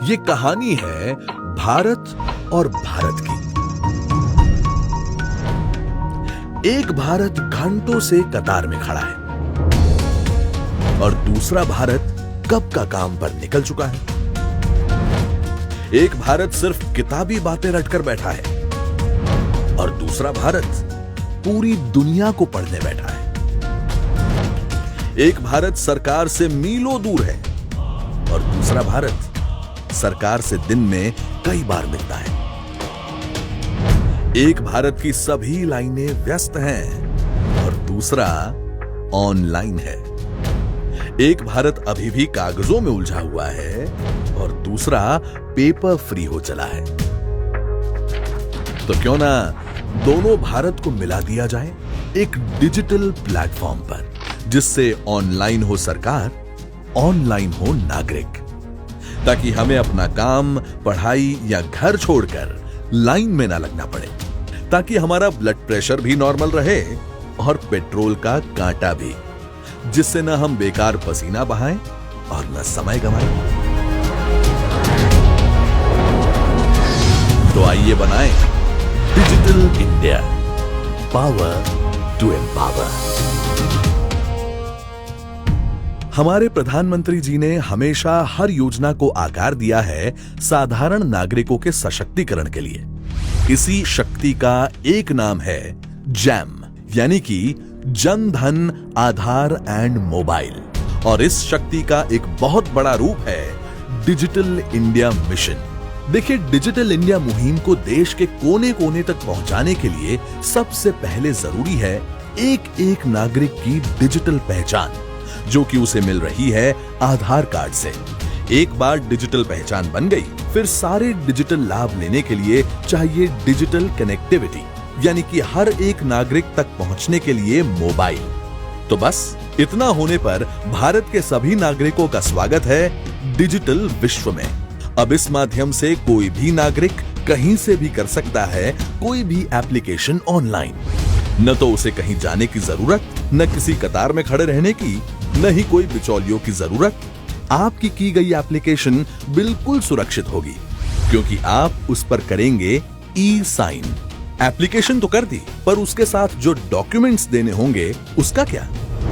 ये कहानी है भारत और भारत की। एक भारत घंटों से कतार में खड़ा है और दूसरा भारत कब का काम पर निकल चुका है। एक भारत सिर्फ किताबी बातें रटकर बैठा है और दूसरा भारत पूरी दुनिया को पढ़ने बैठा है। एक भारत सरकार से मीलों दूर है और दूसरा भारत सरकार से दिन में कई बार मिलता है। एक भारत की सभी लाइनें व्यस्त हैं और दूसरा ऑनलाइन है। एक भारत अभी भी कागजों में उलझा हुआ है और दूसरा पेपर फ्री हो चला है। तो क्यों ना दोनों भारत को मिला दिया जाए एक डिजिटल प्लेटफॉर्म पर, जिससे ऑनलाइन हो सरकार, ऑनलाइन हो नागरिक, ताकि हमें अपना काम, पढ़ाई या घर छोड़कर लाइन में ना लगना पड़े, ताकि हमारा ब्लड प्रेशर भी नॉर्मल रहे और पेट्रोल का कांटा भी, जिससे न हम बेकार पसीना बहाएं और न समय गंवाएं। तो आइए बनाएं digital India, power to empower. हमारे प्रधानमंत्री जी ने हमेशा हर योजना को आकार दिया है साधारण नागरिकों के सशक्तिकरण के लिए। इसी शक्ति का एक नाम है जैम, यानी कि जन धन आधार एंड मोबाइल। और इस शक्ति का एक बहुत बड़ा रूप है डिजिटल इंडिया मिशन। देखिए, डिजिटल इंडिया मुहिम को देश के कोने कोने तक पहुंचाने के लिए सबसे पहले जरूरी है एक एक नागरिक की डिजिटल पहचान, जो कि उसे मिल रही है आधार कार्ड से। एक बार डिजिटल पहचान बन गई, फिर सारे डिजिटल लाभ लेने के लिए चाहिए डिजिटल कनेक्टिविटी, यानी कि हर एक नागरिक तक पहुंचने के लिए मोबाइल। तो बस इतना होने पर भारत के सभी नागरिकों का स्वागत है डिजिटल विश्व में। अब इस माध्यम से कोई भी नागरिक कहीं से भी कर सकता है कोई भी एप्लीकेशन ऑनलाइन। न तो उसे कहीं जाने की जरूरत, न किसी कतार में खड़े रहने की, न ही कोई बिचौलियों की जरूरत। आपकी की गई एप्लीकेशन बिल्कुल सुरक्षित होगी, क्योंकि आप उस पर करेंगे ई साइन। एप्लीकेशन तो कर दी, पर उसके साथ जो डॉक्यूमेंट्स देने होंगे उसका क्या?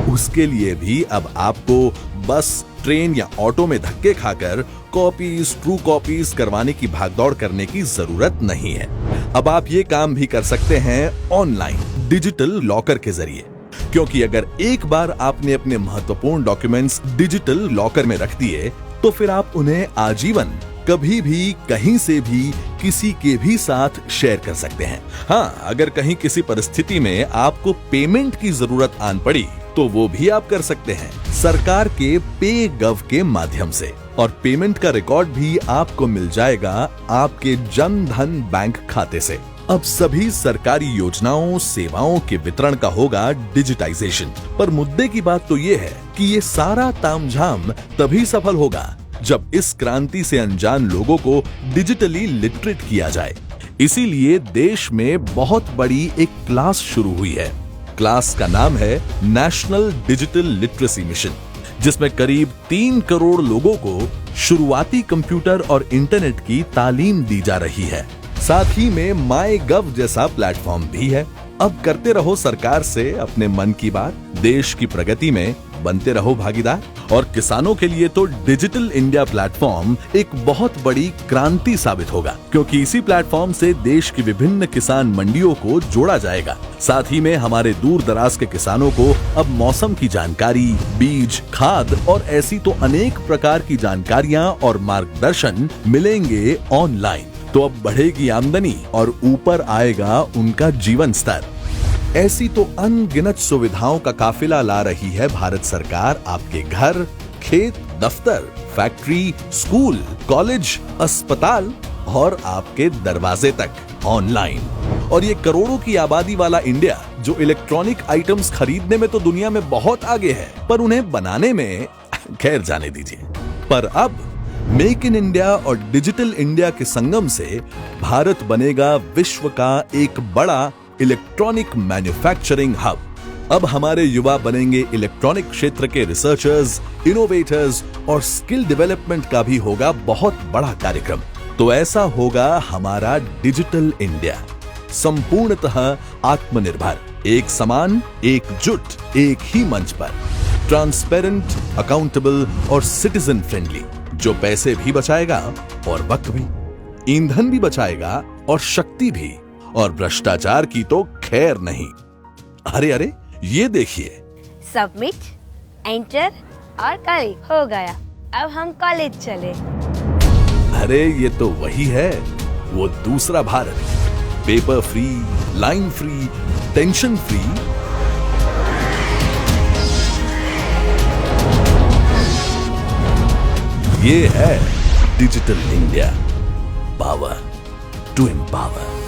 उसके लिए भी अब आपको बस, ट्रेन या ऑटो में धक्के खाकर कॉपीज, ट्रू कॉपीज करवाने की भागदौड़ करने की जरूरत नहीं है। अब आप ये काम भी कर सकते हैं ऑनलाइन डिजिटल लॉकर के जरिए, क्योंकि अगर एक बार आपने अपने महत्वपूर्ण डॉक्यूमेंट्स डिजिटल लॉकर में रख दिए, तो फिर आप उन्हें आजीवन कभी भी, कहीं से भी, किसी के भी साथ शेयर कर सकते हैं। हाँ, अगर कहीं किसी परिस्थिति में आपको पेमेंट की जरूरत आन पड़ी, तो वो भी आप कर सकते हैं सरकार के पे गव के माध्यम से। और पेमेंट का रिकॉर्ड भी आपको मिल जाएगा आपके जन धन बैंक खाते से। अब सभी सरकारी योजनाओं, सेवाओं के वितरण का होगा डिजिटाइजेशन। पर मुद्दे की बात तो ये है कि ये सारा तामझाम तभी सफल होगा जब इस क्रांति से अनजान लोगों को डिजिटली लिटरेट किया जाए। इसीलिए देश में बहुत बड़ी एक क्लास शुरू हुई है। क्लास का नाम है नेशनल डिजिटल लिटरेसी मिशन, जिसमें करीब 3 करोड़ लोगों को शुरुआती कंप्यूटर और इंटरनेट की तालीम दी जा रही है। साथ ही में माई गव जैसा प्लेटफॉर्म भी है। अब करते रहो सरकार से अपने मन की बात, देश की प्रगति में बनते रहो भागीदार। और किसानों के लिए तो डिजिटल इंडिया प्लेटफॉर्म एक बहुत बड़ी क्रांति साबित होगा, क्योंकि इसी प्लेटफॉर्म से देश की विभिन्न किसान मंडियों को जोड़ा जाएगा। साथ ही में हमारे दूर दराज के किसानों को अब मौसम की जानकारी, बीज, खाद और ऐसी तो अनेक प्रकार की जानकारियां और मार्गदर्शन मिलेंगे ऑनलाइन। तो अब बढ़ेगी आमदनी और ऊपर आएगा उनका जीवन स्तर। ऐसी तो अनगिनत सुविधाओं का काफिला ला रही है भारत सरकार आपके घर, खेत, दफ्तर, फैक्ट्री, स्कूल, कॉलेज, अस्पताल और आपके दरवाजे तक ऑनलाइन। और ये करोड़ों की आबादी वाला इंडिया, जो इलेक्ट्रॉनिक आइटम्स खरीदने में तो दुनिया में बहुत आगे है, पर उन्हें बनाने में खैर जाने दीजिए। पर अब मेक इन इंडिया और डिजिटल इंडिया के संगम से भारत बनेगा विश्व का एक बड़ा इलेक्ट्रॉनिक मैन्युफैक्चरिंग हब। अब हमारे युवा बनेंगे इलेक्ट्रॉनिक क्षेत्र के रिसर्चर्स, इनोवेटर्स और स्किल डेवलपमेंट का भी होगा बहुत बड़ा कार्यक्रम। तो ऐसा होगा हमारा डिजिटल इंडिया, संपूर्णतः आत्मनिर्भर, एक समान, एकजुट, एक ही मंच पर, ट्रांसपेरेंट, अकाउंटेबल और सिटीजन फ्रेंडली, जो पैसे भी बचाएगा और वक्त भी, ईंधन भी बचाएगा और शक्ति भी, और भ्रष्टाचार की तो खैर नहीं। अरे अरे, ये देखिए, सबमिट, एंटर और क्लिक हो गया। अब हम कॉलेज चले। अरे ये तो वही है, वो दूसरा Bharat, paper free, line free, tension free. ये है digital India, power to empower.